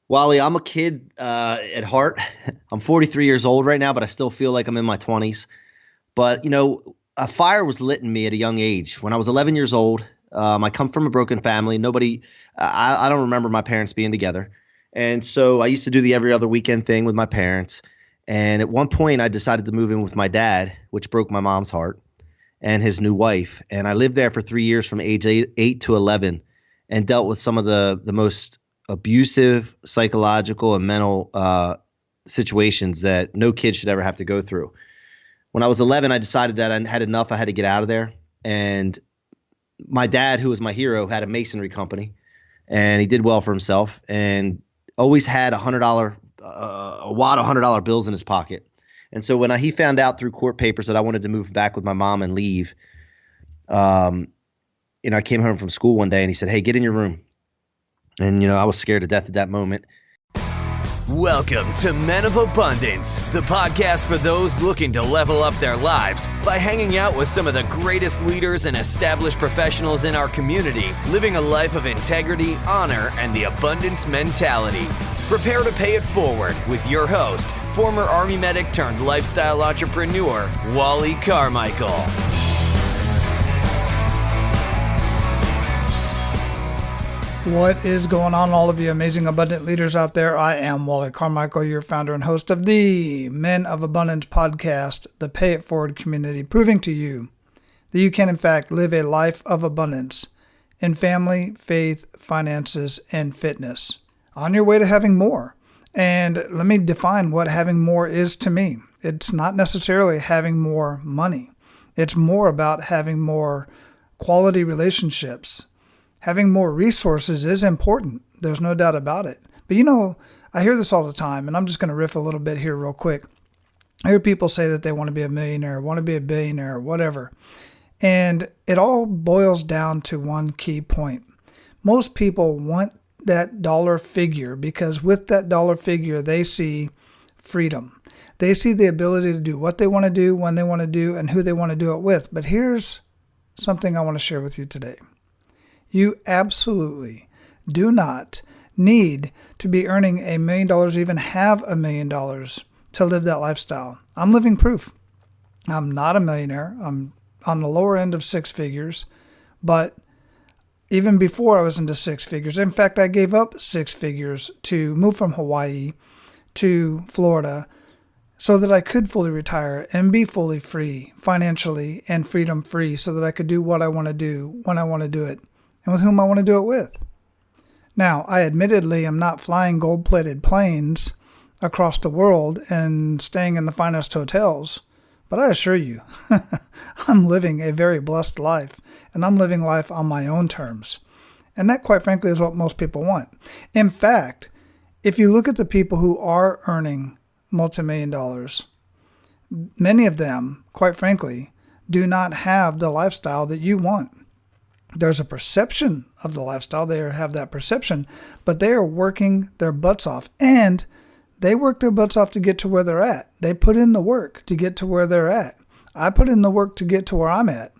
Wally, I'm a kid at heart. I'm 43 years old right now, but I still feel like I'm in my 20s. But, a fire was lit in me at a young age. When I was 11 years old, I come from a broken family. I don't remember my parents being together. And so I used to do the every other weekend thing with my parents. And at one point, I decided to move in with my dad, which broke my mom's heart, and his new wife. And I lived there for 3 years from age eight to 11 and dealt with some of the most abusive psychological and mental situations that no kid should ever have to go through. When I was 11, I decided that I had enough. I had to get out of there. And my dad, who was my hero, had a masonry company, and he did well for himself and always had a wad of $100 bills in his pocket. And so when he found out through court papers that I wanted to move back with my mom and leave, I came home from school one day and he said, "Hey, get in your room." And, I was scared to death at that moment. Welcome to Men of Abundance, the podcast for those looking to level up their lives by hanging out with some of the greatest leaders and established professionals in our community, living a life of integrity, honor, and the abundance mentality. Prepare to pay it forward with your host, former Army medic turned lifestyle entrepreneur, Wally Carmichael. What is going on, all of you amazing abundant leaders out there? I am Wally Carmichael, your founder and host of the Men of Abundance podcast, the Pay It Forward community, proving to you that you can, in fact, live a life of abundance in family, faith, finances, and fitness on your way to having more. And let me define what having more is to me. It's not necessarily having more money. It's more about having more quality relationships. Having more resources is important. There's no doubt about it. But I hear this all the time, and I'm just going to riff a little bit here real quick. I hear people say that they want to be a millionaire, want to be a billionaire, whatever. And it all boils down to one key point. Most people want that dollar figure because with that dollar figure, they see freedom. They see the ability to do what they want to do, when they want to do, and who they want to do it with. But here's something I want to share with you today. You absolutely do not need to be earning $1 million, even have $1 million to live that lifestyle. I'm living proof. I'm not a millionaire. I'm on the lower end of six figures, but even before I was into six figures, in fact, I gave up six figures to move from Hawaii to Florida so that I could fully retire and be fully free financially and freedom free so that I could do what I want to do when I want to do it and with whom I want to do it with. Now, I admittedly am not flying gold-plated planes across the world and staying in the finest hotels, but I assure you, I'm living a very blessed life, and I'm living life on my own terms. And that, quite frankly, is what most people want. In fact, if you look at the people who are earning multi-million dollars, many of them, quite frankly, do not have the lifestyle that you want. There's a perception of the lifestyle. They have that perception, but they are working their butts off. And they work their butts off to get to where they're at. They put in the work to get to where they're at. I put in the work to get to where I'm at.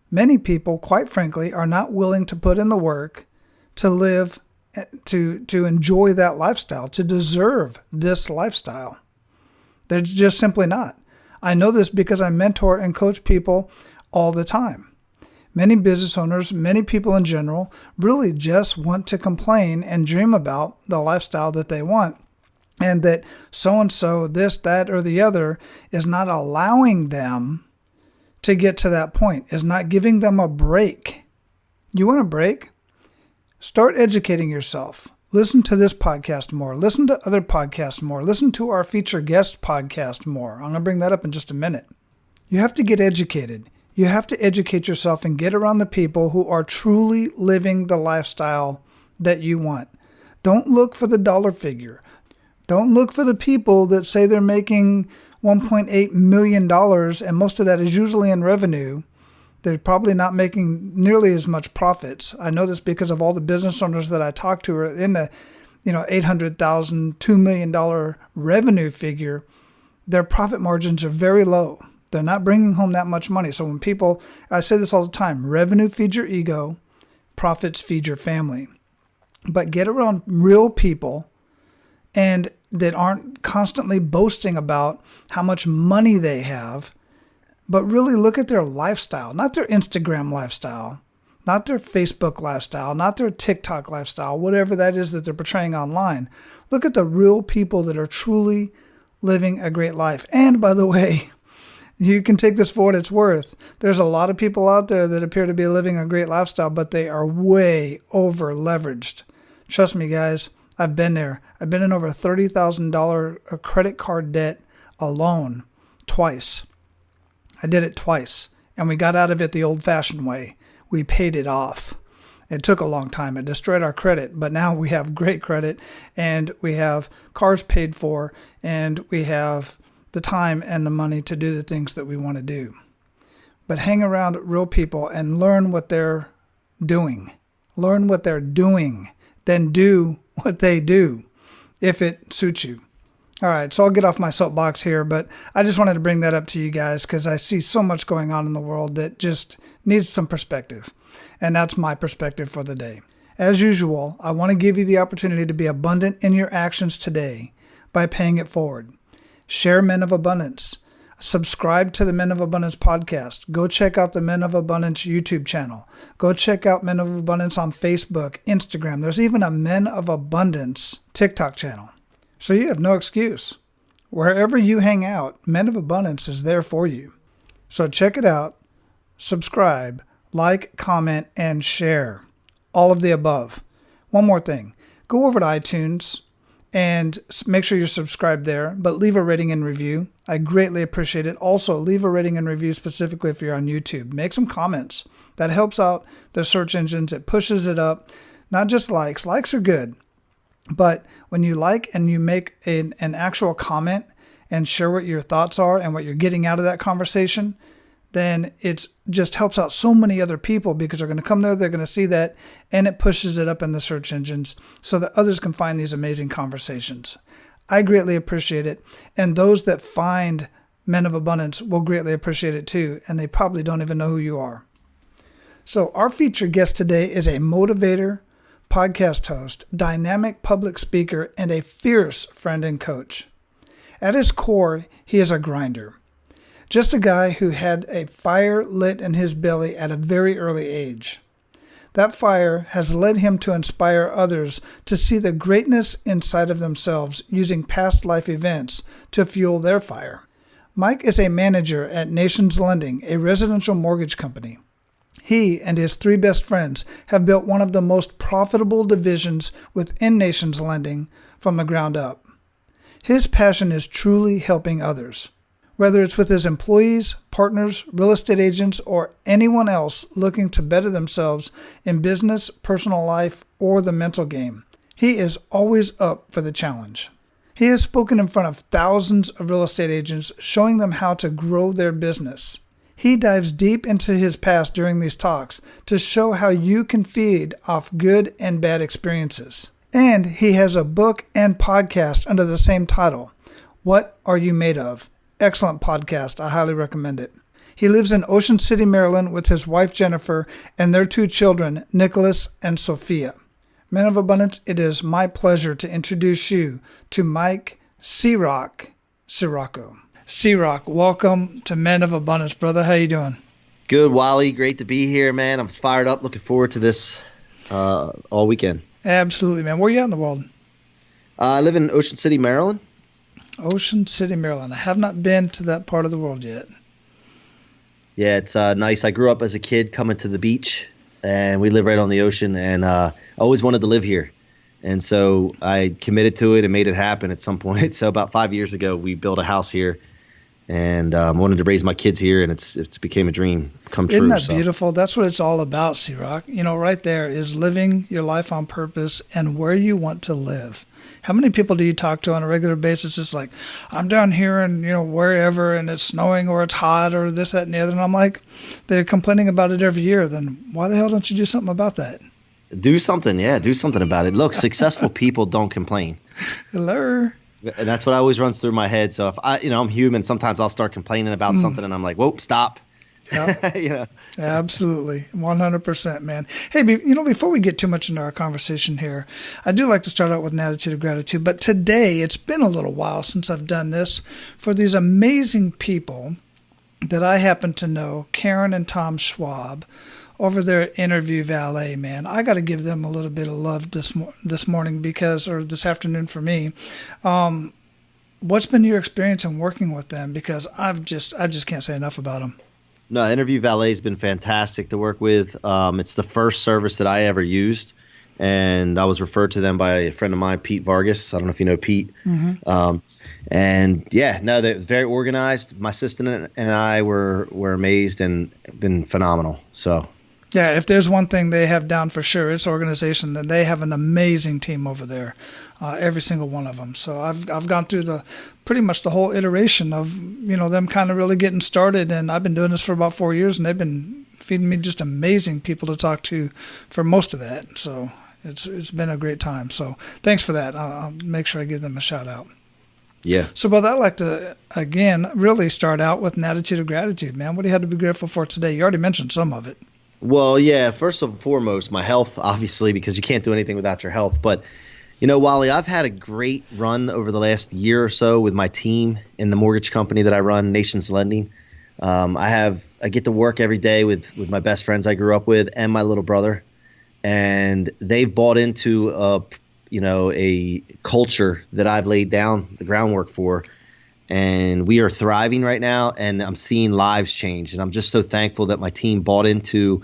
Many people, quite frankly, are not willing to put in the work to live, to enjoy that lifestyle, to deserve this lifestyle. They're just simply not. I know this because I mentor and coach people all the time. Many business owners, many people in general, really just want to complain and dream about the lifestyle that they want, and that so-and-so, this, that, or the other is not allowing them to get to that point, is not giving them a break. You want a break? Start educating yourself. Listen to this podcast more. Listen to other podcasts more. Listen to our feature guest podcast more. I'm going to bring that up in just a minute. You have to get educated. You have to educate yourself and get around the people who are truly living the lifestyle that you want. Don't look for the dollar figure. Don't look for the people that say they're making $1.8 million, and most of that is usually in revenue. They're probably not making nearly as much profits. I know this because of all the business owners that I talk to are in the $800,000, $2 million revenue figure. Their profit margins are very low. They're not bringing home that much money. So when people, I say this all the time, revenue feeds your ego, profits feed your family. but get around real people and that aren't constantly boasting about how much money they have, but really look at their lifestyle, not their Instagram lifestyle, not their Facebook lifestyle, not their TikTok lifestyle, whatever that is that they're portraying online. Look at the real people that are truly living a great life. And by the way, you can take this for what it's worth. There's a lot of people out there that appear to be living a great lifestyle, but they are way over leveraged. Trust me, guys. I've been there. I've been in over $30,000 credit card debt alone twice. I did it twice, and we got out of it the old-fashioned way. We paid it off. It took a long time. It destroyed our credit, but now we have great credit, and we have cars paid for, and we have the time and the money to do the things that we want to do. But hang around real people and learn what they're doing. Learn what they're doing. Then do what they do if it suits you. All right, so I'll get off my soapbox here, but I just wanted to bring that up to you guys because I see so much going on in the world that just needs some perspective. And that's my perspective for the day. As usual, I want to give you the opportunity to be abundant in your actions today by paying it forward. Share Men of Abundance. Subscribe to the Men of Abundance podcast. Go check out the Men of Abundance YouTube channel. Go check out Men of Abundance on Facebook, Instagram. There's even a Men of Abundance TikTok channel. So you have no excuse. Wherever you hang out, Men of Abundance is there for you. So check it out, subscribe, like, comment, and share. All of the above. One more thing. Go over to iTunes and make sure you're subscribed there, but leave a rating and review. I greatly appreciate it. Also, leave a rating and review specifically if you're on YouTube. Make some comments. That helps out the search engines. It pushes it up. Not just likes. Likes are good. But when you like and you make an actual comment and share what your thoughts are and what you're getting out of that conversation, then it just helps out so many other people because they're going to come there, they're going to see that, and it pushes it up in the search engines so that others can find these amazing conversations. I greatly appreciate it, and those that find Men of Abundance will greatly appreciate it too, and they probably don't even know who you are. So our featured guest today is a motivator, podcast host, dynamic public speaker, and a fierce friend and coach. At his core, he is a grinder. Just a guy who had a fire lit in his belly at a very early age. That fire has led him to inspire others to see the greatness inside of themselves using past life events to fuel their fire. Mike is a manager at Nations Lending, a residential mortgage company. He and his three best friends have built one of the most profitable divisions within Nations Lending from the ground up. His passion is truly helping others. Whether it's with his employees, partners, real estate agents, or anyone else looking to better themselves in business, personal life, or the mental game, he is always up for the challenge. He has spoken in front of thousands of real estate agents, showing them how to grow their business. He dives deep into his past during these talks to show how you can feed off good and bad experiences. And he has a book and podcast under the same title, What Are You Made Of? Excellent podcast. I highly recommend it. He lives in Ocean City, Maryland with his wife, Jennifer, and their two children, Nicholas and Sophia. Men of Abundance, it is my pleasure to introduce you to Mike C-Roc Ciorrocco. C-Roc, welcome to Men of Abundance, brother. How you doing? Good, Wally. Great to be here, man. I'm fired up. Looking forward to this all weekend. Absolutely, man. Where are you at in the world? I live in Ocean City, Maryland. Ocean City, Maryland. I have not been to that part of the world yet. Yeah, it's nice. I grew up as a kid coming to the beach, and we live right on the ocean, and I always wanted to live here. And so I committed to it and made it happen at some point. So about 5 years ago, we built a house here, and wanted to raise my kids here, and it's became a dream come true. Isn't that beautiful? That's what it's all about, C-Roc. Right there is living your life on purpose and where you want to live. How many people do you talk to on a regular basis? It's like, I'm down here and, wherever, and it's snowing or it's hot or this, that, and the other. And I'm like, they're complaining about it every year. Then why the hell don't you do something about that? Do something. Yeah, do something about it. Look, successful people don't complain. Hello. And that's what always runs through my head. So if I'm human, sometimes I'll start complaining about something and I'm like, whoa, stop. Yeah. you know. Absolutely. 100%, man. Hey, before we get too much into our conversation here, I do like to start out with an attitude of gratitude. But today, it's been a little while since I've done this for these amazing people that I happen to know, Karen and Tom Schwab, over there at Interview Valet, man. I got to give them a little bit of love this morning or this afternoon for me. What's been your experience in working with them? Because I just can't say enough about them. No, Interview Valet has been fantastic to work with. It's the first service that I ever used, and I was referred to them by a friend of mine, Pete Vargas. I don't know if you know Pete. Mm-hmm. They was very organized. My assistant and I were amazed and been phenomenal. So. Yeah, if there's one thing they have down for sure, it's organization. And they have an amazing team over there, every single one of them. So I've gone through pretty much the whole iteration of them kind of really getting started, and I've been doing this for about 4 years, and they've been feeding me just amazing people to talk to for most of that. So it's been a great time. So thanks for that. I'll make sure I give them a shout out. Yeah. So, brother, I'd like to, again, really start out with an attitude of gratitude, man. What do you have to be grateful for today? You already mentioned some of it. Well, yeah, first and foremost, my health, obviously, because you can't do anything without your health. But, Wally, I've had a great run over the last year or so with my team in the mortgage company that I run, Nations Lending. I get to work every day with my best friends I grew up with and my little brother. And they've bought into a culture that I've laid down the groundwork for. And we are thriving right now, and I'm seeing lives change. And I'm just so thankful that my team bought into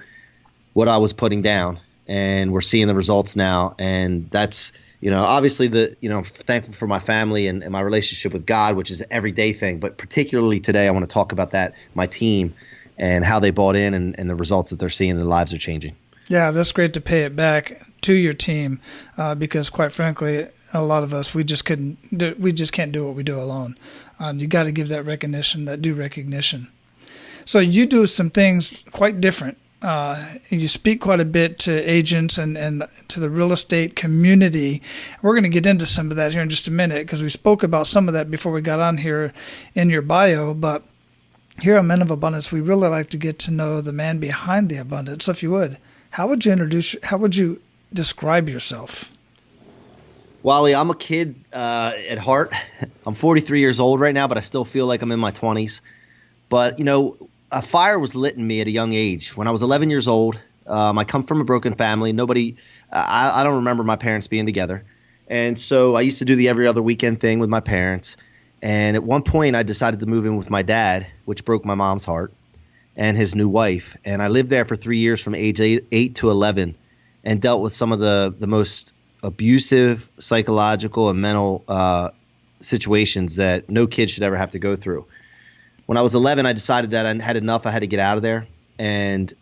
what I was putting down, and we're seeing the results now. And that's, obviously I'm thankful for my family and my relationship with God, which is an everyday thing. But particularly today, I want to talk about that, my team, and how they bought in and the results that they're seeing, and the lives are changing. Yeah, that's great to pay it back to your team because, quite frankly, a lot of us, we just can't do what we do alone. You got to give that recognition, that due recognition. So you do some things quite different. You speak quite a bit to agents and to the real estate community. We're going to get into some of that here in just a minute because we spoke about some of that before we got on here in your bio. But here on Men of Abundance, we really like to get to know the man behind the abundance. So if you would, how would you describe yourself? Wally, I'm a kid at heart. I'm 43 years old right now, but I still feel like I'm in my 20s. But, a fire was lit in me at a young age. When I was 11 years old, I come from a broken family. I don't remember my parents being together. And so I used to do the every other weekend thing with my parents. And at one point, I decided to move in with my dad, which broke my mom's heart, and his new wife. And I lived there for 3 years from age 8 to 11 and dealt with some of the most abusive psychological and mental situations that no kid should ever have to go through. When I was 11, I decided that I had enough. I had to get out of there. And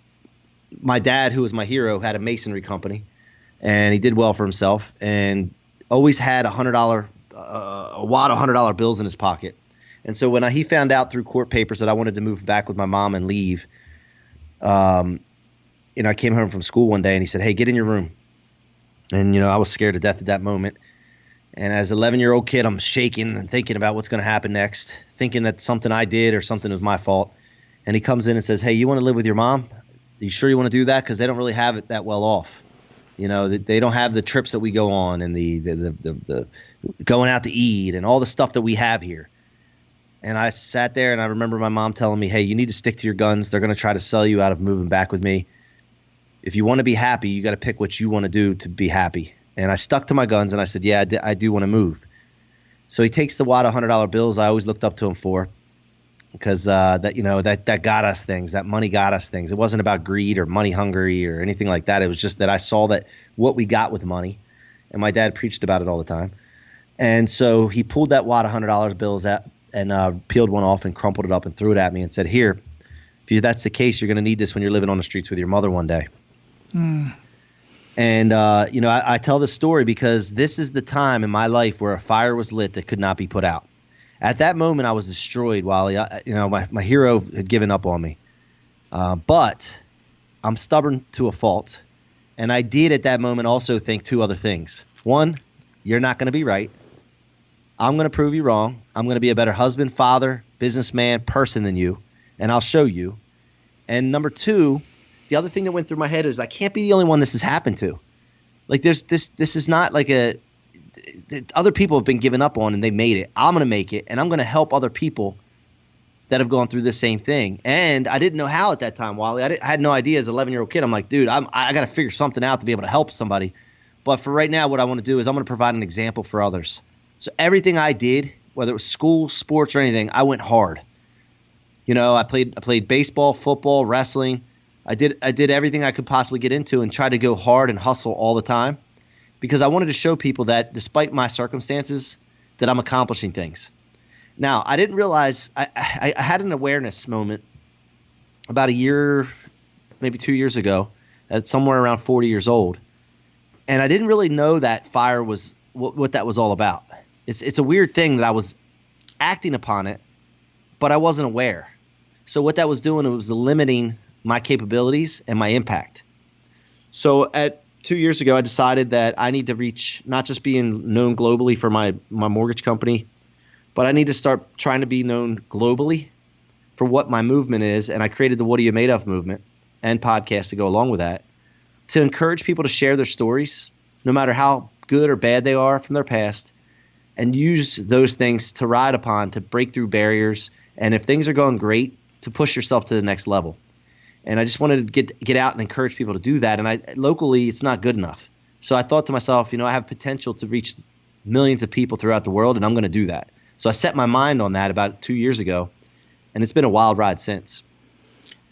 my dad, who was my hero, had a masonry company, and he did well for himself and always had a wad of $100 bills in his pocket. And so when he found out through court papers that I wanted to move back with my mom and leave, I came home from school one day and he said, "Hey, get in your room." And, I was scared to death at that moment. And as an 11-year-old kid, I'm shaking and thinking about what's going to happen next, thinking that something I did or something was my fault. And he comes in and says, "Hey, you want to live with your mom? Are you sure you want to do that? Because they don't really have it that well off. They don't have the trips that we go on and the going out to eat and all the stuff that we have here." And I sat there and I remember my mom telling me, "Hey, you need to stick to your guns. They're going to try to sell you out of moving back with me. If you want to be happy, you got to pick what you want to do to be happy." And I stuck to my guns and I said, "Yeah, I do want to move." So he takes the wad of $100 bills I always looked up to him for, because that got us things. That money got us things. It wasn't about greed or money hungry or anything like that. It was just that I saw that what we got with money, and my dad preached about it all the time. And so he pulled that wad of $100 bills out and peeled one off and crumpled it up and threw it at me and said, "Here, if that's the case, you're going to need this when you're living on the streets with your mother one day." And, I tell this story because this is the time in my life where a fire was lit that could not be put out. At that moment, I was destroyed, Wally. My hero had given up on me. But I'm stubborn to a fault. And I did at that moment also think two other things. One, you're not going to be right. I'm going to prove you wrong. I'm going to be a better husband, father, businessman, person than you, and I'll show you. And number two, the other thing that went through my head is I can't be the only one this has happened to. Like this is not like other people have been given up on and they made it. I'm going to make it, and I'm going to help other people that have gone through the same thing. And I didn't know how at that time, Wally. I had no idea as an 11-year-old kid. I'm like, dude, I got to figure something out to be able to help somebody. But for right now, what I want to do is I'm going to provide an example for others. So everything I did, whether it was school, sports, or anything, I went hard. You know, I played baseball, football, wrestling. I did everything I could possibly get into and tried to go hard and hustle all the time because I wanted to show people that despite my circumstances, that I'm accomplishing things. Now, I didn't realize I had an awareness moment about a year, maybe 2 years ago, at somewhere around 40 years old. And I didn't really know that fire was what that was all about. It's a weird thing that I was acting upon it, but I wasn't aware. So what that was doing, it was limiting my capabilities and my impact. So at 2 years ago, I decided that I need to reach not just being known globally for my mortgage company, but I need to start trying to be known globally for what my movement is. And I created the What Are You Made Of movement and podcast to go along with that, to encourage people to share their stories, no matter how good or bad they are from their past, and use those things to ride upon, to break through barriers. And if things are going great, to push yourself to the next level. And I just wanted to get out and encourage people to do that. And locally, it's not good enough. So I thought to myself, I have potential to reach millions of people throughout the world, and I'm going to do that. So I set my mind on that about 2 years ago, and it's been a wild ride since.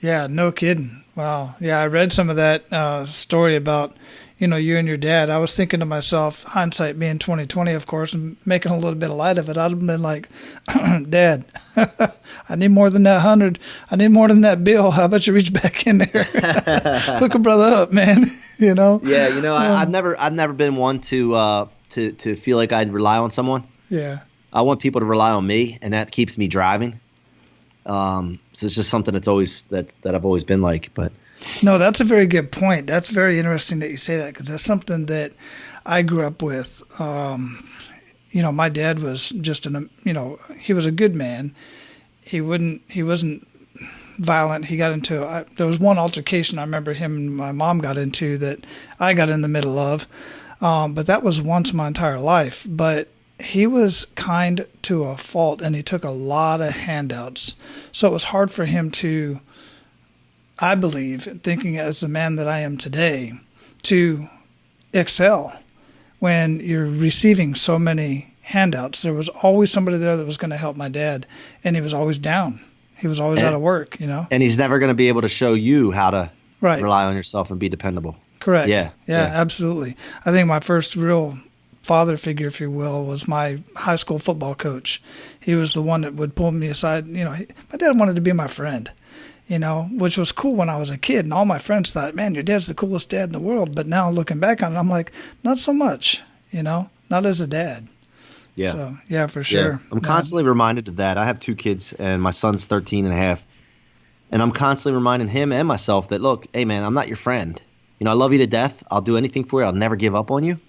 Yeah, no kidding. Wow. Yeah, I read some of that story about, you and your dad. I was thinking to myself, hindsight being 2020, of course, and making a little bit of light of it. I'd have been like, Dad, I need more than that 100. I need more than that bill. How about you reach back in there? Hook a brother up, man. Yeah, I've never been one to feel like I'd rely on someone. Yeah. I want people to rely on me, and that keeps me driving. So it's just something that I've always been like. But no, that's a very good point. That's very interesting that you say that, because that's something that I grew up with. My dad was just he was a good man. He wasn't violent. He got into there was one altercation I remember him and my mom got into that I got in the middle of, but that was once my entire life. But he was kind to a fault, and he took a lot of handouts. So it was hard for him to, I believe, thinking as the man that I am today, to excel when you're receiving so many handouts. There was always somebody there that was going to help my dad, and he was always down. He was always out of work, And he's never going to be able to show you how to right. rely on yourself and be dependable. Correct. Yeah, absolutely. I think my first real father figure, if you will, was my high school football coach. He was the one that would pull me aside. My dad wanted to be my friend, which was cool when I was a kid. And all my friends thought, man, your dad's the coolest dad in the world. But now looking back on it, I'm like, not so much, not as a dad. Yeah. So, yeah, for sure. Yeah. I'm constantly reminded of that. I have 2 kids, and my son's 13 and a half. And I'm constantly reminding him and myself that, look, hey, man, I'm not your friend. I love you to death. I'll do anything for you. I'll never give up on you.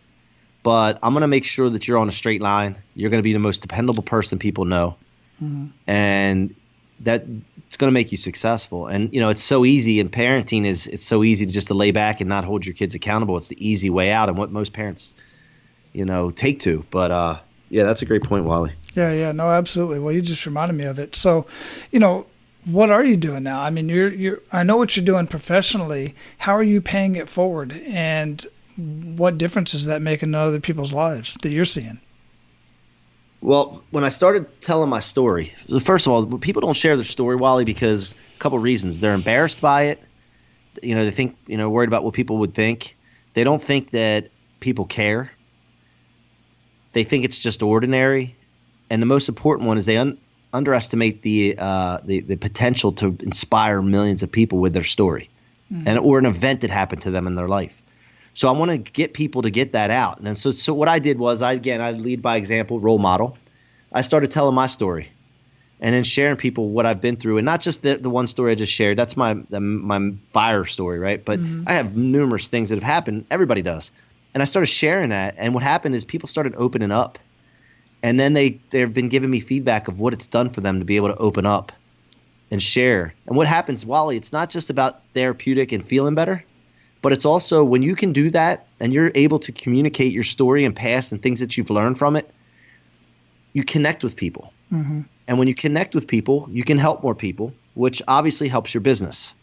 But I'm going to make sure that you're on a straight line. You're going to be the most dependable person people know. Mm-hmm. And that's going to make you successful. And, it's so easy. And parenting it's so easy just to lay back and not hold your kids accountable. It's the easy way out and what most parents, take to. But, yeah, that's a great point, Wally. Yeah. No, absolutely. Well, you just reminded me of it. So, what are you doing now? I mean, you're I know what you're doing professionally. How are you paying it forward? And what difference is that making in other people's lives that you're seeing? Well, when I started telling my story, first of all, people don't share their story, Wally, because a couple of reasons. They're embarrassed by it. They think, worried about what people would think. They don't think that people care. They think it's just ordinary. And the most important one is they underestimate the potential to inspire millions of people with their story, or an event that happened to them in their life. So I want to get people to get that out. And so what I did was I lead by example, role model. I started telling my story and then sharing people what I've been through, and not just the one story I just shared. That's my fire story, right? But I have numerous things that have happened. Everybody does. And I started sharing that. And what happened is people started opening up. And then they've been giving me feedback of what it's done for them to be able to open up and share. And what happens, Wally, it's not just about therapeutic and feeling better, but it's also when you can do that and you're able to communicate your story and past and things that you've learned from it, you connect with people. Mm-hmm. And when you connect with people, you can help more people, which obviously helps your business.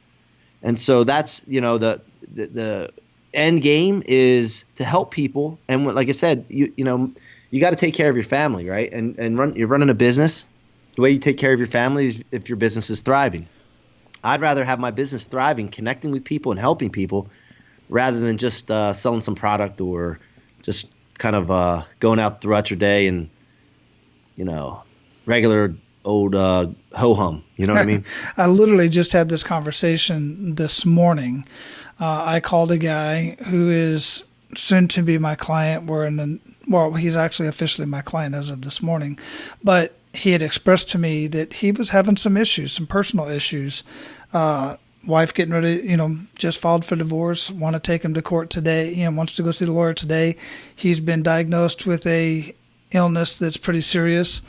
And so that's, the end game is to help people. And like I said, you got to take care of your family, right? And you're running a business. The way you take care of your family is if your business is thriving. I'd rather have my business thriving, connecting with people and helping people, rather than just selling some product or just kind of going out throughout your day and, regular old ho-hum. You know what I mean? I literally just had this conversation this morning. I called a guy who is soon to be my client. He's actually officially my client as of this morning, but he had expressed to me that he was having some issues, some personal issues. Wife getting ready, just filed for divorce, want to take him to court today, wants to go see the lawyer today. He's been diagnosed with a illness that's pretty serious,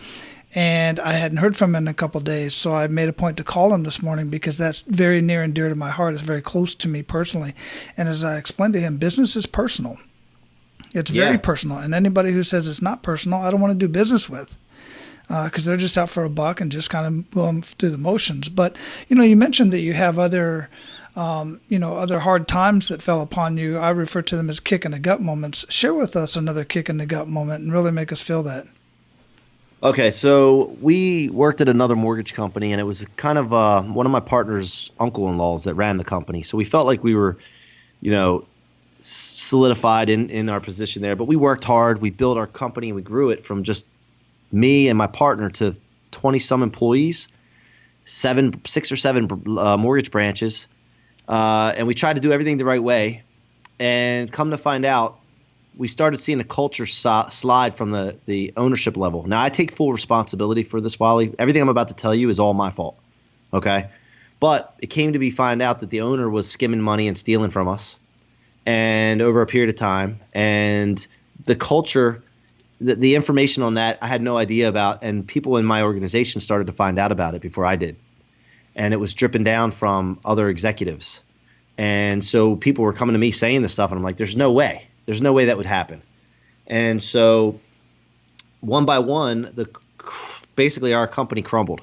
and I hadn't heard from him in a couple of days. So I made a point to call him this morning because that's very near and dear to my heart. It's very close to me personally. And as I explained to him, business is personal. It's very personal. And anybody who says it's not personal, I don't want to do business with. Because they're just out for a buck and just kind of going through the motions. But, you mentioned that you have other hard times that fell upon you. I refer to them as kick in the gut moments. Share with us another kick in the gut moment and really make us feel that. Okay, so we worked at another mortgage company, and it was kind of one of my partner's uncle-in-laws that ran the company. So we felt like we were, solidified in our position there. But we worked hard. We built our company, and we grew it from just me and my partner to 20-some employees, 6 or 7 mortgage branches, and we tried to do everything the right way. And come to find out, we started seeing the culture slide from the ownership level. Now, I take full responsibility for this, Wally. Everything I'm about to tell you is all my fault, okay? But it came to be find out that the owner was skimming money and stealing from us, and over a period of time. And the culture – the information on that I had no idea about, and people in my organization started to find out about it before I did. And it was dripping down from other executives. And so people were coming to me saying this stuff, and I'm like, there's no way that would happen. And so one by one, basically our company crumbled.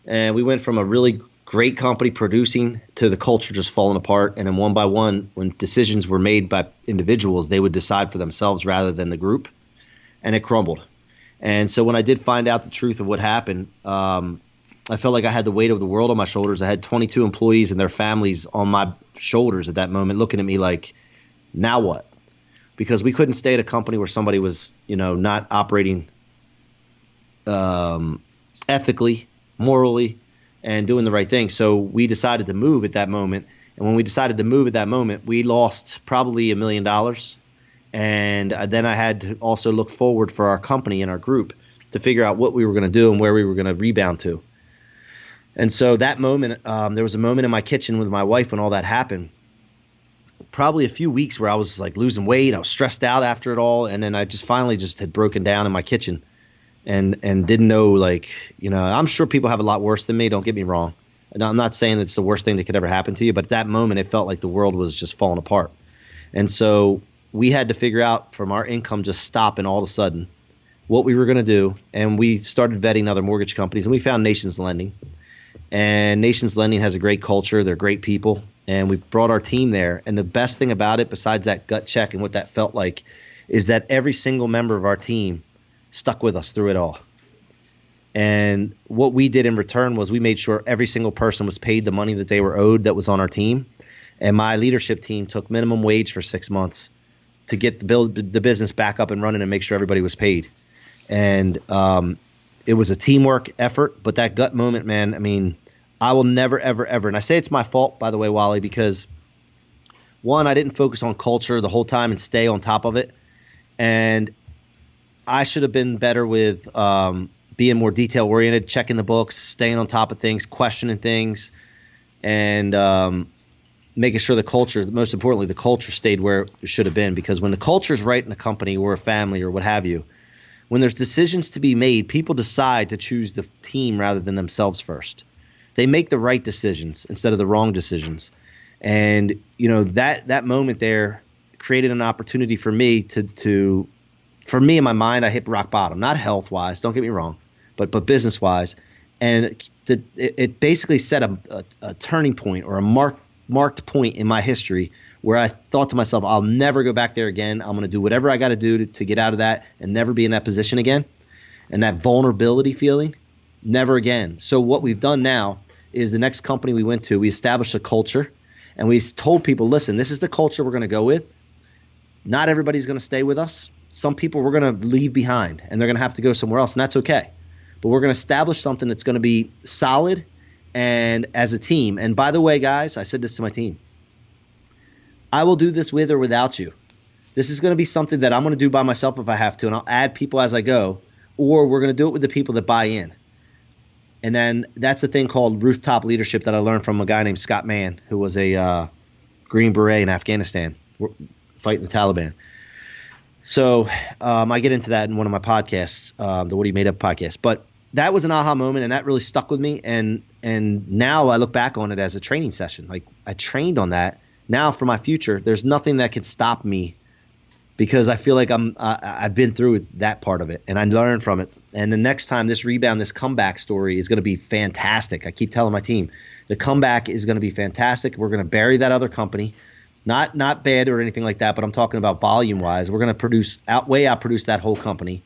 And we went from a really great company producing to the culture just falling apart. And then one by one, when decisions were made by individuals, they would decide for themselves rather than the group. And it crumbled. And so when I did find out the truth of what happened, I felt like I had the weight of the world on my shoulders. I had 22 employees and their families on my shoulders at that moment looking at me like, now what? Because we couldn't stay at a company where somebody was, not operating ethically, morally, and doing the right thing. So we decided to move at that moment. And when we decided to move at that moment, we lost probably $1 million. And then I had to also look forward for our company and our group to figure out what we were going to do and where we were going to rebound to. And so that moment, there was a moment in my kitchen with my wife when all that happened. Probably a few weeks where I was like losing weight. I was stressed out after it all. And then I just finally had broken down in my kitchen and didn't know, I'm sure people have a lot worse than me. Don't get me wrong. And I'm not saying it's the worst thing that could ever happen to you. But at that moment, it felt like the world was just falling apart. And so we had to figure out from our income just stopping all of a sudden what we were going to do. And we started vetting other mortgage companies, and we found Nations Lending. And Nations Lending has a great culture. They're great people. And we brought our team there. And the best thing about it, besides that gut check and what that felt like, is that every single member of our team stuck with us through it all. And what we did in return was we made sure every single person was paid the money that they were owed that was on our team. And my leadership team took minimum wage for 6 months to get the business back up and running and make sure everybody was paid. And it was a teamwork effort, but that gut moment, man, I mean, I will never, ever, ever, and I say it's my fault, by the way, Wally, because one, I didn't focus on culture the whole time and stay on top of it. And I should have been better with being more detail oriented, checking the books, staying on top of things, questioning things, and making sure the culture, most importantly, the culture stayed where it should have been. Because when the culture is right in a company or a family or what have you, when there's decisions to be made, people decide to choose the team rather than themselves first. They make the right decisions instead of the wrong decisions. And, that moment there created an opportunity for me for me in my mind, I hit rock bottom, not health wise, don't get me wrong, but business wise. And it basically set a turning point or a marked point in my history where I thought to myself, I'll never go back there again. I'm going to do whatever I got to do to get out of that and never be in that position again. And that vulnerability feeling, never again. So what we've done now is the next company we went to, we established a culture and we told people, listen, this is the culture we're going to go with. Not everybody's going to stay with us. Some people we're going to leave behind and they're going to have to go somewhere else, and that's okay. But we're going to establish something that's going to be solid and as a team. And by the way, guys, I said this to my team. I will do this with or without you. This is going to be something that I'm going to do by myself if I have to, and I'll add people as I go, or we're going to do it with the people that buy in. And then that's a thing called rooftop leadership that I learned from a guy named Scott Mann, who was a Green Beret in Afghanistan fighting the Taliban. So I get into that in one of my podcasts, the What He Made Up podcast. But that was an aha moment, and that really stuck with me. And now I look back on it as a training session. Like, I trained on that. Now for my future, there's nothing that can stop me because I feel like I've been through that part of it and I learned from it. And the next time, this rebound, this comeback story is going to be fantastic. I keep telling my team, the comeback is going to be fantastic. We're going to bury that other company. Not bad or anything like that, but I'm talking about volume-wise. We're going to outproduce that whole company,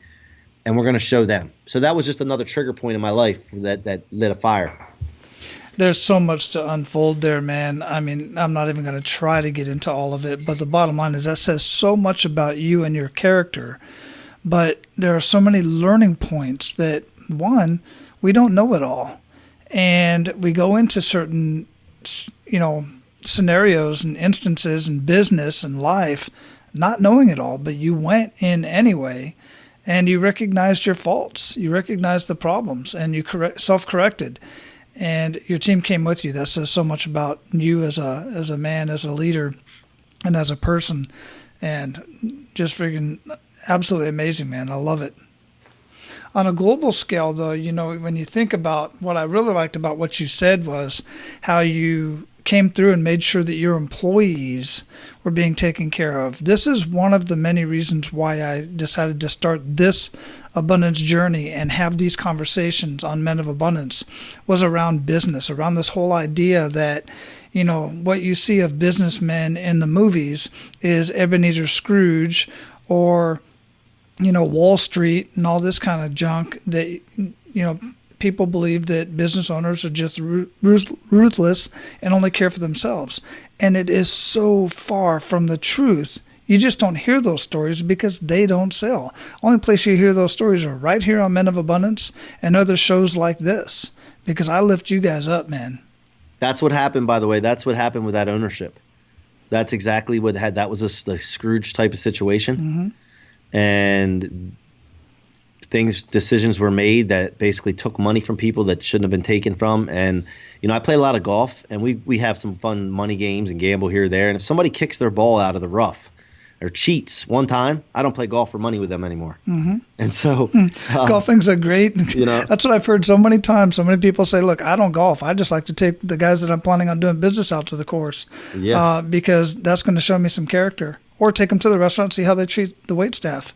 and we're going to show them. So that was just another trigger point in my life that lit a fire. There's so much to unfold there, man. I mean, I'm not even going to try to get into all of it, but the bottom line is that says so much about you and your character. But there are so many learning points that, one, we don't know it all. And we go into certain, scenarios and instances in business and life not knowing it all, but you went in anyway and you recognized your faults. You recognized the problems and you self-corrected. And your team came with you. That says so much about you as a man, as a leader, and as a person. And just freaking absolutely amazing, man. I love it. On a global scale, though, when you think about what I really liked about what you said was how you came through and made sure that your employees were being taken care of. This is one of the many reasons why I decided to start this abundance journey and have these conversations on Men of Abundance was around business, around this whole idea that, what you see of businessmen in the movies is Ebenezer Scrooge or, Wall Street and all this kind of junk that, people believe that business owners are just ruthless and only care for themselves. And it is so far from the truth. You just don't hear those stories because they don't sell. Only place you hear those stories are right here on Men of Abundance and other shows like this, because I lift you guys up, man. That's what happened, by the way. That's what happened with that ownership. That's exactly what that was the Scrooge type of situation. Mm-hmm. And decisions were made that basically took money from people that shouldn't have been taken from. And, I play a lot of golf and we have some fun money games and gamble here or there. And if somebody kicks their ball out of the rough or cheats one time, I don't play golf for money with them anymore. Mm-hmm. And so golfing's a great, that's what I've heard so many times. So many people say, look, I don't golf. I just like to take the guys that I'm planning on doing business out to the course because that's going to show me some character, or take them to the restaurant and see how they treat the wait staff.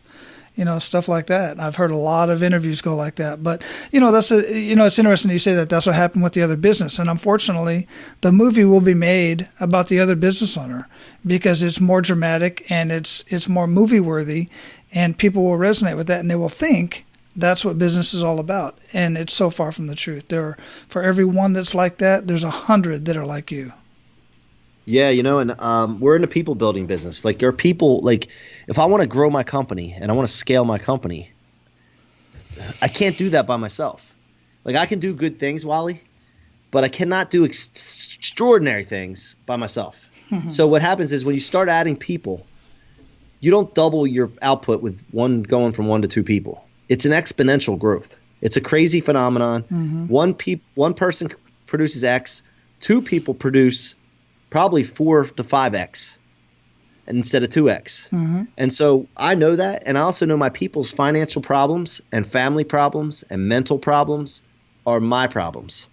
Stuff like that. I've heard a lot of interviews go like that. But, it's interesting you say that that's what happened with the other business. And unfortunately, the movie will be made about the other business owner because it's more dramatic and it's more movie worthy, and people will resonate with that and they will think that's what business is all about. And it's so far from the truth. For every one that's like that, there's 100 that are like you. Yeah, and we're in the people building business. Like, there are people, like, if I want to grow my company and I want to scale my company, I can't do that by myself. Like, I can do good things, Wally, but I cannot do extraordinary things by myself. So what happens is when you start adding people, you don't double your output with going from 1 to 2 people. It's an exponential growth. It's a crazy phenomenon. Mm-hmm. One person produces X, 2 people produce probably 4 to 5x instead of 2x. Mm-hmm. And so I know that. And I also know my people's financial problems and family problems and mental problems are my problems.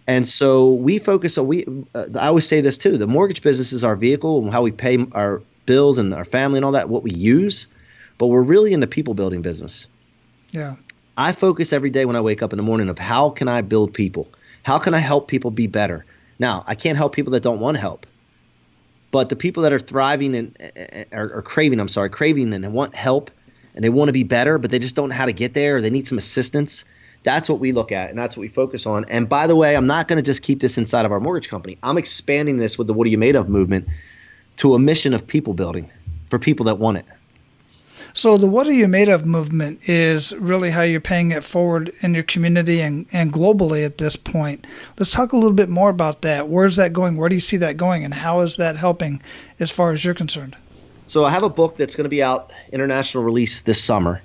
And so we focus on, I always say this too, the mortgage business is our vehicle and how we pay our bills and our family and all that, what we use, but we're really in the people building business. Yeah. I focus every day when I wake up in the morning of how can I build people? How can I help people be better? Now, I can't help people that don't want help, but the people that are thriving and are craving and want help and they want to be better, but they just don't know how to get there or they need some assistance. That's what we look at, and that's what we focus on. And by the way, I'm not going to just keep this inside of our mortgage company. I'm expanding this with the What Are You Made Of movement to a mission of people building for people that want it. So the What Are You Made Of movement is really how you're paying it forward in your community and globally at this point. Let's talk a little bit more about that. Where's that going? Where do you see that going? And how is that helping as far as you're concerned? So I have a book that's going to be out, international release this summer.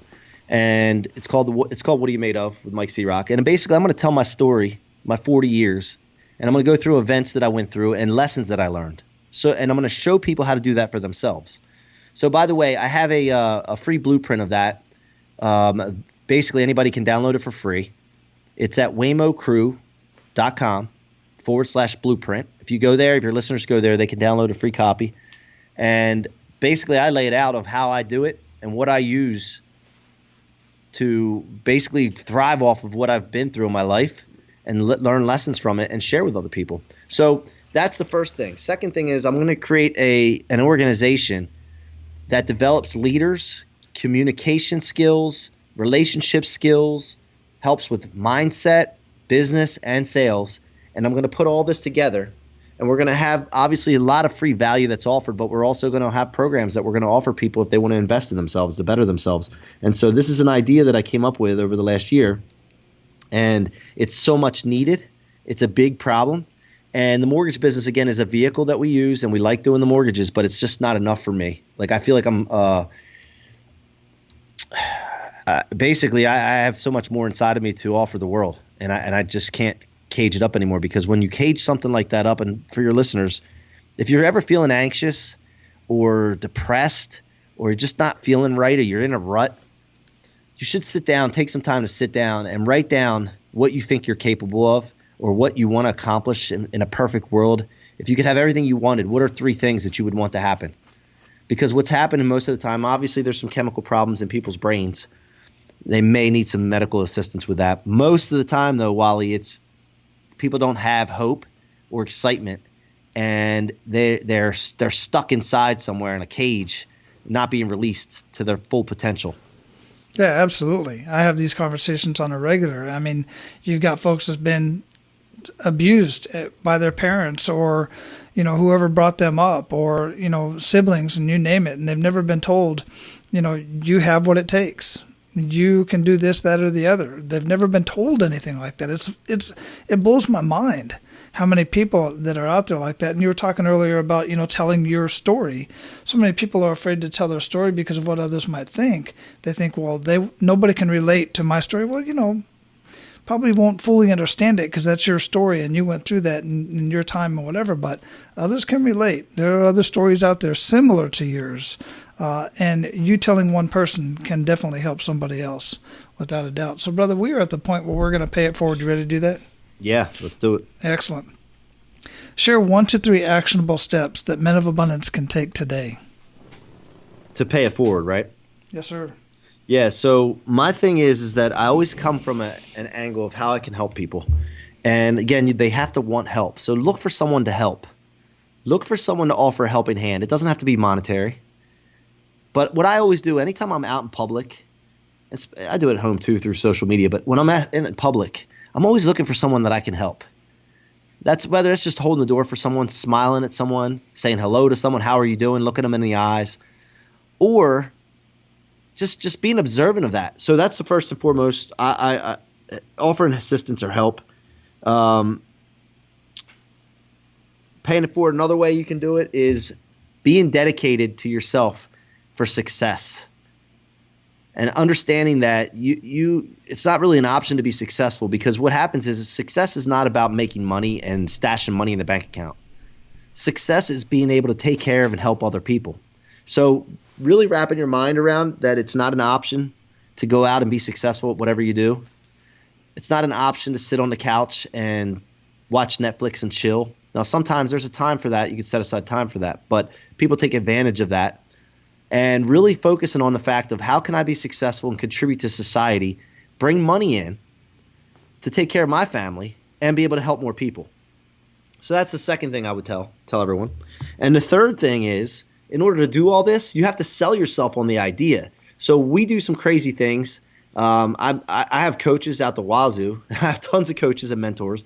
And it's called What Are You Made Of with Mike C-Roc. And basically, I'm going to tell my story, my 40 years, and I'm going to go through events that I went through and lessons that I learned. And I'm going to show people how to do that for themselves. So, by the way, I have a free blueprint of that. Basically, anybody can download it for free. It's at waymocrew.com/blueprint. If you go there, if your listeners go there, they can download a free copy. And basically, I lay it out of how I do it and what I use to basically thrive off of what I've been through in my life and learn lessons from it and share with other people. So that's the first thing. Second thing is I'm going to create an organization that develops leaders, communication skills, relationship skills, helps with mindset, business, and sales. And I'm going to put all this together. And we're going to have obviously a lot of free value that's offered, but we're also going to have programs that we're going to offer people if they want to invest in themselves to better themselves. And so this is an idea that I came up with over the last year, and it's so much needed. It's a big problem. And the mortgage business, again, is a vehicle that we use, and we like doing the mortgages, but it's just not enough for me. Like I feel like I'm basically I have so much more inside of me to offer the world, and I just can't cage it up anymore, because when you cage something like that up, and for your listeners, if you're ever feeling anxious or depressed or you're just not feeling right or you're in a rut, you should sit down, take some time to sit down and write down what you think you're capable of or what you want to accomplish in a perfect world. If you could have everything you wanted, what are 3 things that you would want to happen? Because what's happening most of the time, obviously there's some chemical problems in people's brains. They may need some medical assistance with that. Most of the time though, Wally, it's people don't have hope or excitement, and they're stuck inside somewhere in a cage, not being released to their full potential. Yeah, absolutely. I have these conversations on a regular. I mean, you've got folks that's been abused by their parents or, whoever brought them up or, siblings and you name it. And they've never been told, you have what it takes. You can do this, that, or the other. They've never been told anything like that. It blows my mind how many people that are out there like that. And you were talking earlier about, telling your story. So many people are afraid to tell their story because of what others might think. They think, well, nobody can relate to my story. Well, probably won't fully understand it because that's your story and you went through that in your time and whatever, but others can relate. There are other stories out there similar to yours. And you telling one person can definitely help somebody else, without a doubt. So, brother, we are at the point where we're going to pay it forward. You ready to do that? Yeah, let's do it. Excellent. Share 1 to 3 actionable steps that men of abundance can take today. To pay it forward, right? Yes, sir. Yeah, so my thing is that I always come from an angle of how I can help people. And again, they have to want help. So look for someone to help. Look for someone to offer a helping hand. It doesn't have to be monetary. But what I always do, anytime I'm out in public, I do it at home too through social media, but when I'm in public, I'm always looking for someone that I can help. That's whether it's just holding the door for someone, smiling at someone, saying hello to someone, how are you doing, looking them in the eyes, or just being observant of that. So that's the first and foremost. I offering assistance or help. Paying it forward, another way you can do it is being dedicated to yourself for success, and understanding that it's not really an option to be successful, because what happens is success is not about making money and stashing money in the bank account. Success is being able to take care of and help other people. So really wrapping your mind around that it's not an option to go out and be successful at whatever you do. It's not an option to sit on the couch and watch Netflix and chill. Now, sometimes there's a time for that. You can set aside time for that. But people take advantage of that and really focusing on the fact of how can I be successful and contribute to society, bring money in to take care of my family and be able to help more people. So that's the second thing I would tell everyone. And the third thing is, in order to do all this, you have to sell yourself on the idea. So we do some crazy things. I have coaches out the wazoo. I have tons of coaches and mentors.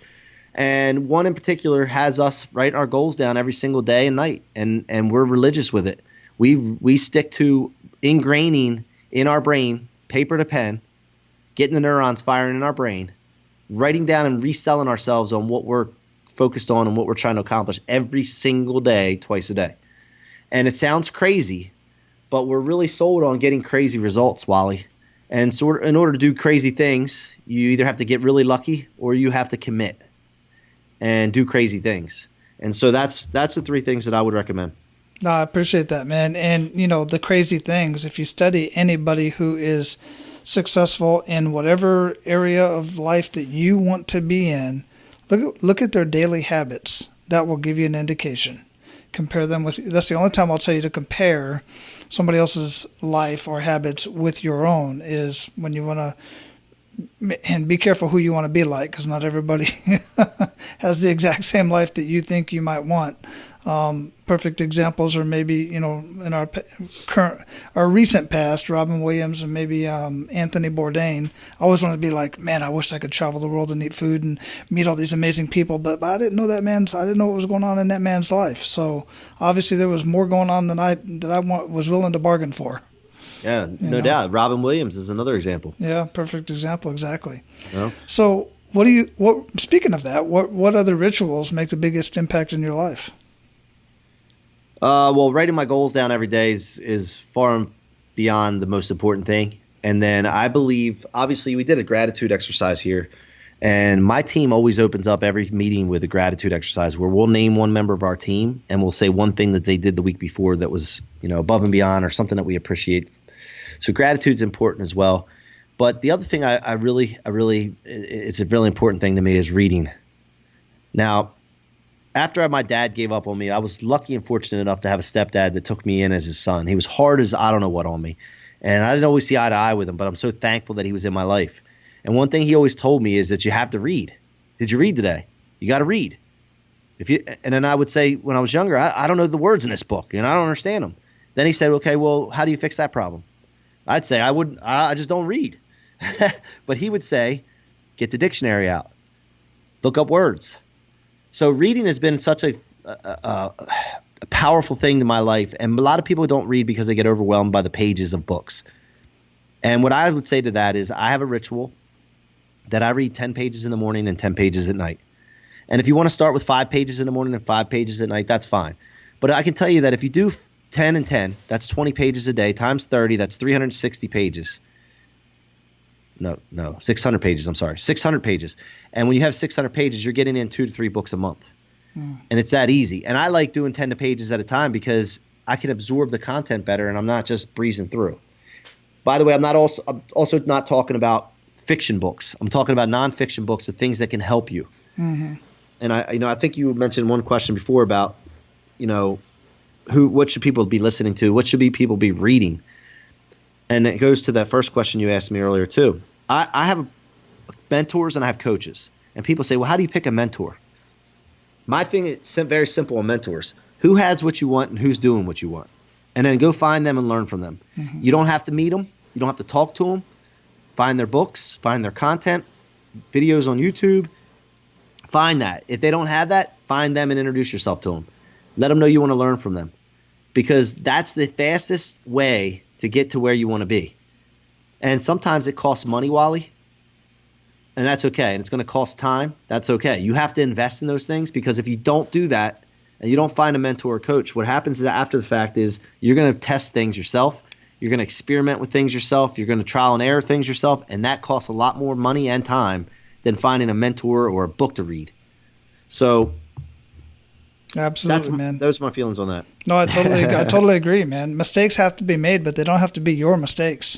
And one in particular has us write our goals down every single day and night. And we're religious with it. We stick to ingraining in our brain, paper to pen, getting the neurons firing in our brain, writing down and reselling ourselves on what we're focused on and what we're trying to accomplish every single day, twice a day. And it sounds crazy, but we're really sold on getting crazy results, Wally. And so in order to do crazy things, you either have to get really lucky or you have to commit and do crazy things. And so that's the three things that I would recommend. No, I appreciate that, man. And, the crazy things, if you study anybody who is successful in whatever area of life that you want to be in, look at their daily habits. That will give you an indication. Compare them with, that's the only time I'll tell you to compare somebody else's life or habits with your own is when you want to, and be careful who you want to be like, because not everybody has the exact same life that you think you might want. Perfect examples are maybe, in our recent past, Robin Williams and maybe Anthony Bourdain. I always wanted to be like, man, I wish I could travel the world and eat food and meet all these amazing people, but I didn't know I didn't know what was going on in that man's life. So obviously there was more going on than I was willing to bargain for. Yeah, no doubt. Robin Williams is another example. Yeah, perfect example, exactly. Yeah. So speaking of that, what other rituals make the biggest impact in your life? Well, writing my goals down every day is far and beyond the most important thing. And then I believe, obviously, we did a gratitude exercise here. And my team always opens up every meeting with a gratitude exercise where we'll name one member of our team and we'll say one thing that they did the week before that was, above and beyond or something that we appreciate. So gratitude's important as well. But the other thing I really, it's a really important thing to me is reading. Now, after my dad gave up on me, I was lucky and fortunate enough to have a stepdad that took me in as his son. He was hard as I don't know what on me. And I didn't always see eye to eye with him, but I'm so thankful that he was in my life. And one thing he always told me is that you have to read. Did you read today? You got to read. And then I would say when I was younger, I don't know the words in this book and I don't understand them. Then he said, okay, well, how do you fix that problem? I'd say I just don't read. But he would say, get the dictionary out. Look up words. So reading has been such a powerful thing to my life. And a lot of people don't read because they get overwhelmed by the pages of books. And what I would say to that is I have a ritual that I read 10 pages in the morning and 10 pages at night. And if you want to start with 5 pages in the morning and 5 pages at night, that's fine. But I can tell you that if you do 10 and 10, that's 20 pages a day times 30, that's 360 pages. No, 600 pages. I'm sorry, 600 pages. And when you have 600 pages, you're getting in 2 to 3 books a month. And it's that easy. And I like doing 10 pages at a time because I can absorb the content better and I'm not just breezing through. By the way, I'm also not talking about fiction books. I'm talking about nonfiction books, the things that can help you. Mm-hmm. And I think you mentioned one question before about, what should people be listening to? What should people be reading? And it goes to that first question you asked me earlier too. I have mentors and I have coaches. And people say, well, how do you pick a mentor? My thing is very simple on mentors. Who has what you want and who's doing what you want? And then go find them and learn from them. Mm-hmm. You don't have to meet them. You don't have to talk to them. Find their books. Find their content. Videos on YouTube. Find that. If they don't have that, find them and introduce yourself to them. Let them know you want to learn from them. Because that's the fastest way to get to where you want to be. And sometimes it costs money, Wally. And that's okay. And it's going to cost time. That's okay. You have to invest in those things because if you don't do that and you don't find a mentor or coach, what happens is after the fact is you're going to test things yourself. You're going to experiment with things yourself. You're going to trial and error things yourself. And that costs a lot more money and time than finding a mentor or a book to read. So absolutely, man. Those are my feelings on that. No, I totally agree, man. Mistakes have to be made, but they don't have to be your mistakes.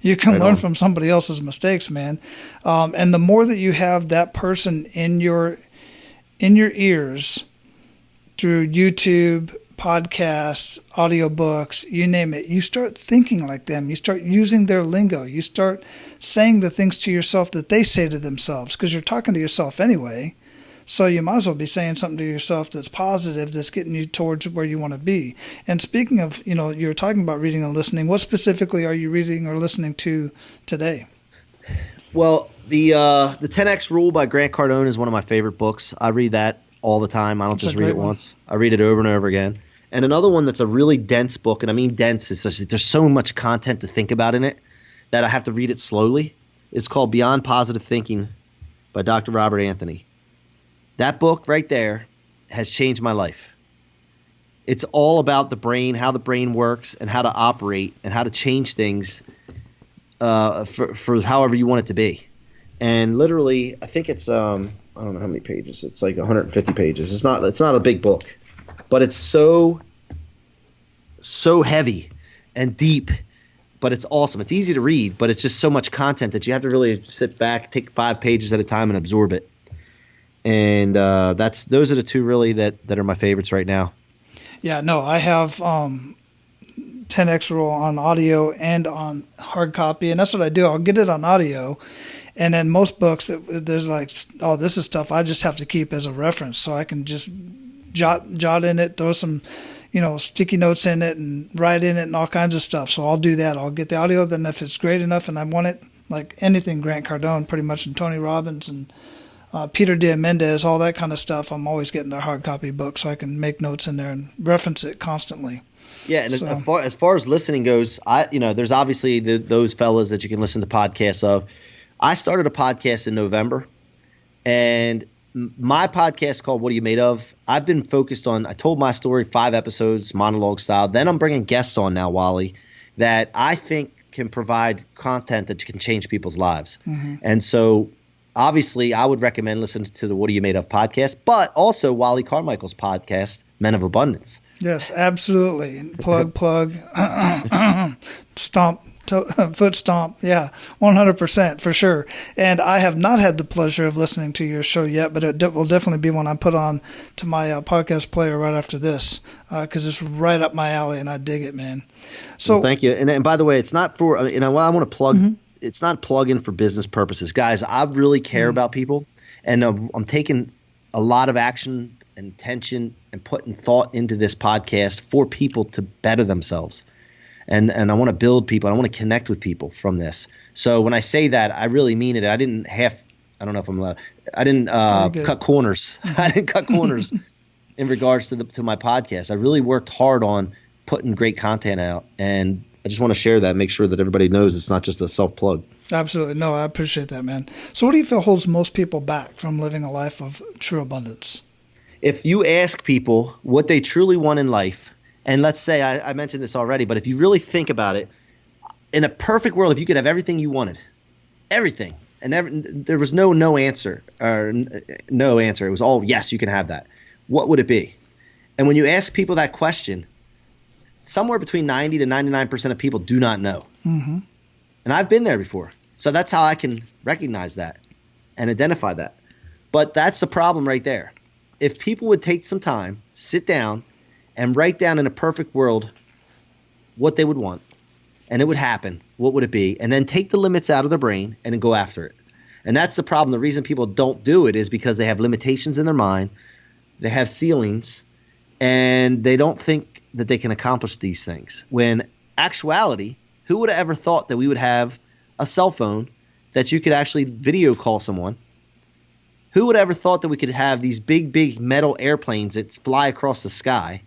You can learn from somebody else's mistakes, man. And the more that you have that person in your in your ears through YouTube, podcasts, audiobooks, you name it, you start thinking like them. You start using their lingo. You start saying the things to yourself that they say to themselves, because you're talking to yourself anyway. So you might as well be saying something to yourself that's positive, that's getting you towards where you want to be. And speaking of, you're talking about reading and listening. What specifically are you reading or listening to today? Well, the 10X Rule by Grant Cardone is one of my favorite books. I read that all the time. I don't just read it once. I read it over and over again. And another one that's a really dense book, and I mean dense, is just, there's so much content to think about in it that I have to read it slowly. It's called Beyond Positive Thinking by Dr. Robert Anthony. That book right there has changed my life. It's all about the brain, how the brain works, and how to operate, and how to change things for however you want it to be. And literally, I think it's I don't know how many pages. It's like 150 pages. It's not a big book, but it's so heavy and deep, but it's awesome. It's easy to read, but it's just so much content that you have to really sit back, take 5 pages at a time, and absorb it. And those are the two really that are my favorites right now. Yeah, no, I have 10X Rule on audio and on hard copy, and that's what I do. I'll get it on audio, and then most books, there's like, oh, this is stuff I just have to keep as a reference, so I can just jot in it, throw some, sticky notes in it, and write in it, and all kinds of stuff. So I'll do that. I'll get the audio. Then if it's great enough, and I want it, like anything Grant Cardone, pretty much, and Tony Robbins, and Peter Diamandis, all that kind of stuff, I'm always getting their hard copy book so I can make notes in there and reference it constantly. Yeah, and as far as listening goes, there's obviously those fellas that you can listen to podcasts of. I started a podcast in November, and my podcast called What Are You Made Of? I've been focused on, I told my story 5 episodes, monologue style. Then I'm bringing guests on now, Wally, that I think can provide content that can change people's lives. Mm-hmm. And so obviously, I would recommend listening to the What Are You Made Of podcast, but also Wally Carmichael's podcast, Men of Abundance. Yes, absolutely. Plug, stomp, foot stomp. Yeah, 100% for sure. And I have not had the pleasure of listening to your show yet, but it will definitely be one I put on to my podcast player right after this, because it's right up my alley, and I dig it, man. So well, thank you. And by the way, it's not for, I want to plug. Mm-hmm. It's not plug-in for business purposes. Guys, I really care about people, and I'm taking a lot of action and attention and putting thought into this podcast for people to better themselves. And I want to build people. I want to connect with people from this. So when I say that, I really mean it. I didn't cut corners. I didn't cut corners in regards to my podcast. I really worked hard on putting great content out, and I just want to share that, make sure that everybody knows it's not just a self-plug. Absolutely. No, I appreciate that, man. So what do you feel holds most people back from living a life of true abundance? If you ask people what they truly want in life, and let's say, I mentioned this already, but if you really think about it, in a perfect world, if you could have everything you wanted, everything, and there was no answer, or no answer, it was all, yes, you can have that, what would it be? And when you ask people that question, somewhere between 90 to 99% of people do not know. Mm-hmm. And I've been there before. So that's how I can recognize that and identify that. But that's the problem right there. If people would take some time, sit down, and write down in a perfect world what they would want, and it would happen, what would it be? And then take the limits out of their brain and then go after it. And that's the problem. The reason people don't do it is because they have limitations in their mind. They have ceilings, and they don't think that they can accomplish these things. When actuality, who would have ever thought that we would have a cell phone that you could actually video call someone? Who would have ever thought that we could have these big metal airplanes that fly across the sky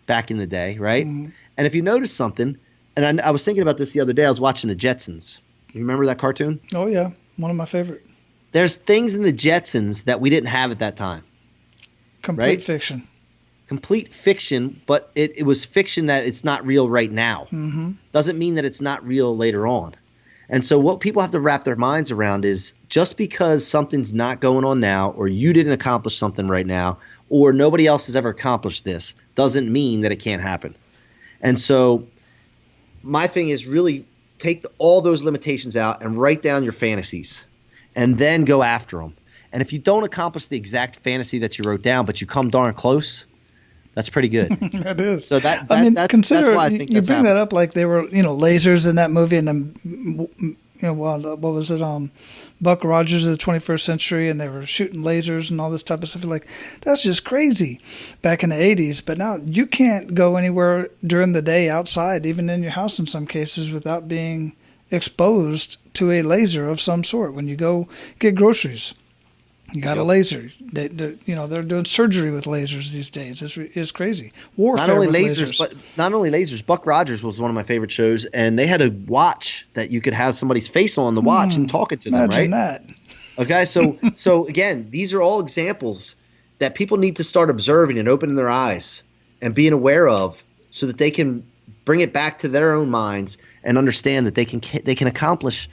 back in the day, right? Mm-hmm. And if you notice something, and I was thinking about this the other day, I was watching the Jetsons. You remember that cartoon? Oh, yeah. One of my favorite. There's things in the Jetsons that we didn't have at that time. Complete fiction. Complete fiction, but it was fiction that it's not real right now. Mm-hmm. Doesn't mean that it's not real later on. And so what people have to wrap their minds around is just because something's not going on now, or you didn't accomplish something right now, or nobody else has ever accomplished this, doesn't mean that it can't happen. And so my thing is really take all those limitations out and write down your fantasies and then go after them. And if you don't accomplish the exact fantasy that you wrote down, but you come darn close, that's pretty good. That is. So that's consider why I think you that's bring happening. that up like they were, lasers in that movie, and then, what was it? Buck Rogers of the 21st century, and they were shooting lasers and all this type of stuff. Like, that's just crazy back in the 80s. But now you can't go anywhere during the day outside, even in your house in some cases, without being exposed to a laser of some sort. When you go get groceries, you got a laser. They're doing surgery with lasers these days. It's crazy. Warfare Not only with lasers, but not only lasers. Buck Rogers was one of my favorite shows, and they had a watch that you could have somebody's face on the watch and talking to them. Imagine right? that. Okay, so again, these are all examples that people need to start observing and opening their eyes and being aware of, so that they can bring it back to their own minds and understand that they can accomplish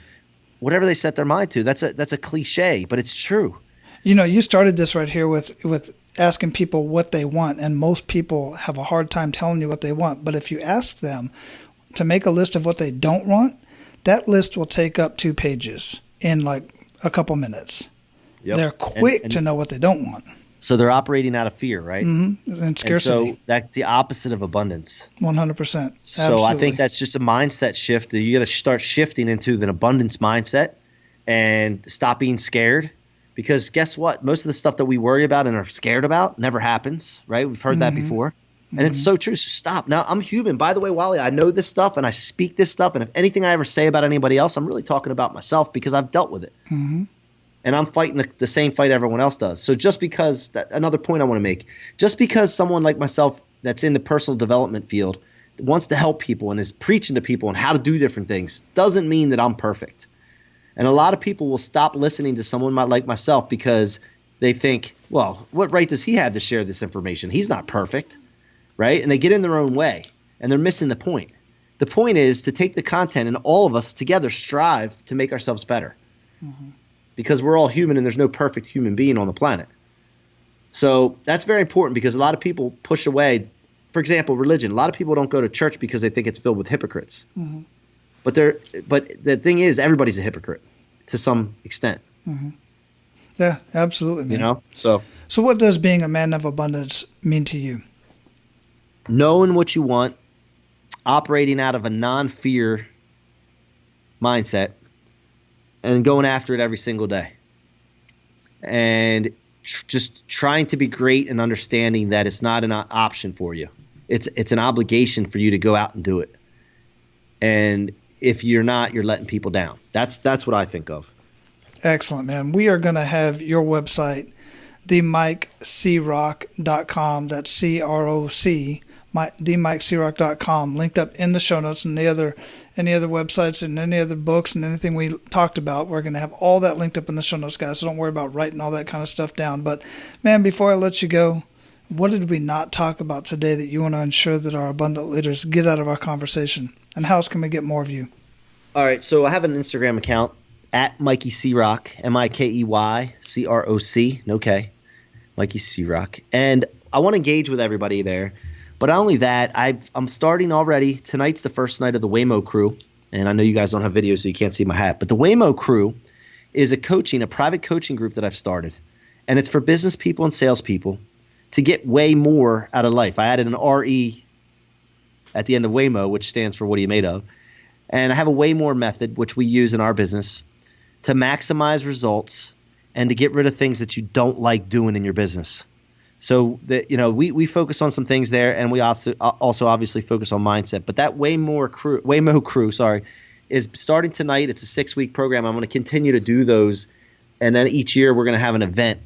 whatever they set their mind to. That's a cliche, but it's true. You started this right here with asking people what they want, and most people have a hard time telling you what they want. But if you ask them to make a list of what they don't want, that list will take up 2 pages in like a couple minutes. Yep. They're quick to know what they don't want. So they're operating out of fear, right? Mm-hmm. And scarcity. And so that's the opposite of abundance. 100%. So I think that's just a mindset shift. That you got to start shifting into an abundance mindset and stop being scared. Because guess what? Most of the stuff that we worry about and are scared about never happens, right? We've heard that before. And it's so true. So stop. Now, I'm human. By the way, Wally, I know this stuff and I speak this stuff. And if anything I ever say about anybody else, I'm really talking about myself because I've dealt with it. Mm-hmm. And I'm fighting the same fight everyone else does. So just because – another point I want to make. Just because someone like myself that's in the personal development field wants to help people and is preaching to people on how to do different things doesn't mean that I'm perfect. And a lot of people will stop listening to someone like myself because they think, well, what right does he have to share this information? He's not perfect, right? And they get in their own way, and they're missing the point. The point is to take the content and all of us together strive to make ourselves better. Mm-hmm. Because we're all human and there's no perfect human being on the planet. So that's very important because a lot of people push away, for example, religion. A lot of people don't go to church because they think it's filled with hypocrites. Mm-hmm. But the thing is, everybody's a hypocrite to some extent. Mm-hmm. Yeah, absolutely, man. So what does being a man of abundance mean to you? Knowing what you want, operating out of a non-fear mindset, and going after it every single day. And just trying to be great and understanding that it's not an option for you. It's an obligation for you to go out and do it. And if you're not, you're letting people down. That's what I think of. Excellent, man. We are going to have your website, themikecroc.com. That's C-R-O-C, themikecroc.com, linked up in the show notes, and any other websites and any other books and anything we talked about. We're going to have all that linked up in the show notes, guys. So don't worry about writing all that kind of stuff down. But, man, before I let you go, what did we not talk about today that you want to ensure that our abundant leaders get out of our conversation? And how else can we get more of you? All right, so I have an Instagram account at Mikey C-Roc, M-I-K-E-Y-C-R-O-C, no K, Mikey C-Roc. And I want to engage with everybody there. But not only that, I'm starting already. Tonight's the first night of the Waymo Crew. And I know you guys don't have videos, so you can't see my hat. But the Waymo Crew is a private coaching group that I've started. And it's for business people and salespeople to get way more out of life. I added an R-E at the end of Waymo, which stands for what are you made of. And I have a way more method, which we use in our business, to maximize results and to get rid of things that you don't like doing in your business. So that we focus on some things there, and we also obviously focus on mindset. But that Waymo Crew, is starting tonight. It's a 6-week program. I'm going to continue to do those, and then each year we're going to have an event,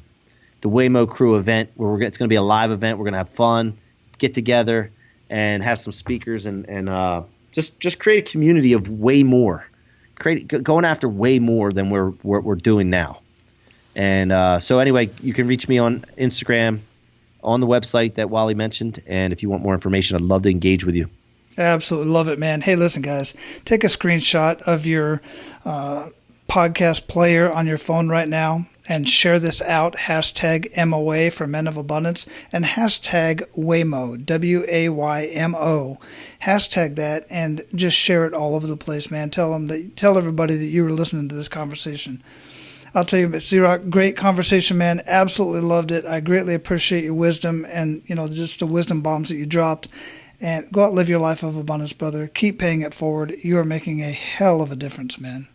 the Waymo Crew event, where it's going to be a live event. We're going to have fun, get together, and have some speakers, and just create a community of way more, going after way more than we're doing now. And so anyway, you can reach me on Instagram, on the website that Wally mentioned. And if you want more information, I'd love to engage with you. Absolutely love it, man. Hey, listen, guys, take a screenshot of your podcast player on your phone right now and share this out. Hashtag MOA for Men of Abundance and hashtag Waymo, W-A-Y-M-O. Hashtag that and just share it all over the place, man. Tell everybody that you were listening to this conversation. I'll tell you, C-Roc, great conversation, man. Absolutely loved it. I greatly appreciate your wisdom and, just the wisdom bombs that you dropped. And go out and live your life of abundance, brother. Keep paying it forward. You are making a hell of a difference, man.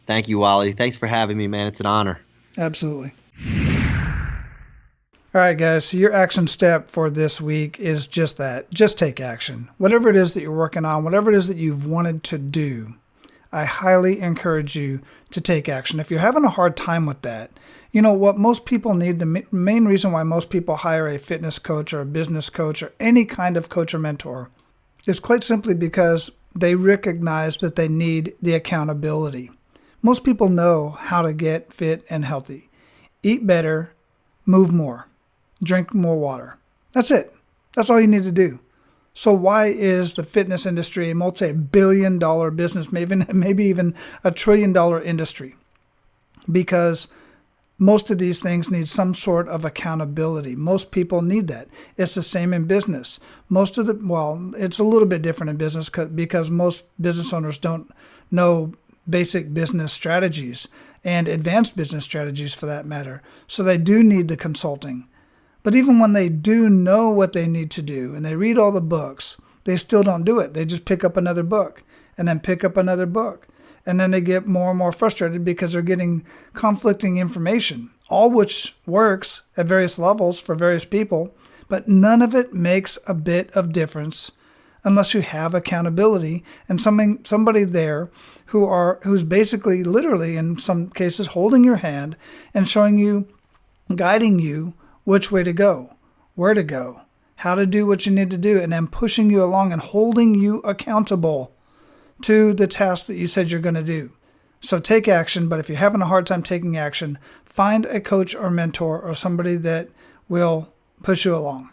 Thank you, Wally. Thanks for having me, man. It's an honor. Absolutely. All right, guys. So your action step for this week is just that. Just take action. Whatever it is that you're working on, whatever it is that you've wanted to do, I highly encourage you to take action. If you're having a hard time with that, what most people need, the main reason why most people hire a fitness coach or a business coach or any kind of coach or mentor is quite simply because they recognize that they need the accountability. Most people know how to get fit and healthy. Eat better, move more, drink more water. That's it. That's all you need to do. So why is the fitness industry a multi-billion-dollar business, maybe even a trillion-dollar industry? Because most of these things need some sort of accountability. Most people need that. It's the same in business. It's a little bit different in business because most business owners don't know basic business strategies and advanced business strategies for that matter. So they do need the consulting. But even when they do know what they need to do and they read all the books, they still don't do it. They just pick up another book and then pick up another book. And then they get more and more frustrated because they're getting conflicting information, all which works at various levels for various people, but none of it makes a bit of difference unless you have accountability and somebody there who's basically literally in some cases holding your hand and showing you, guiding you which way to go, where to go, how to do what you need to do, and then pushing you along and holding you accountable to the task that you said you're going to do. So take action, but if you're having a hard time taking action, find a coach or mentor or somebody that will push you along.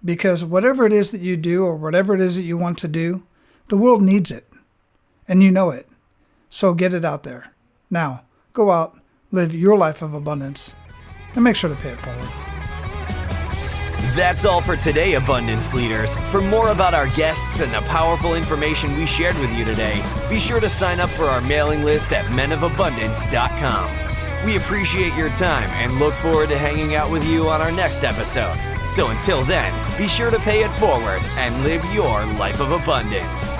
Because whatever it is that you do or whatever it is that you want to do, the world needs it. And you know it. So get it out there. Now, go out, live your life of abundance, and make sure to pay it forward. That's all for today, Abundance Leaders. For more about our guests and the powerful information we shared with you today, be sure to sign up for our mailing list at menofabundance.com. We appreciate your time and look forward to hanging out with you on our next episode. So until then, be sure to pay it forward and live your life of abundance.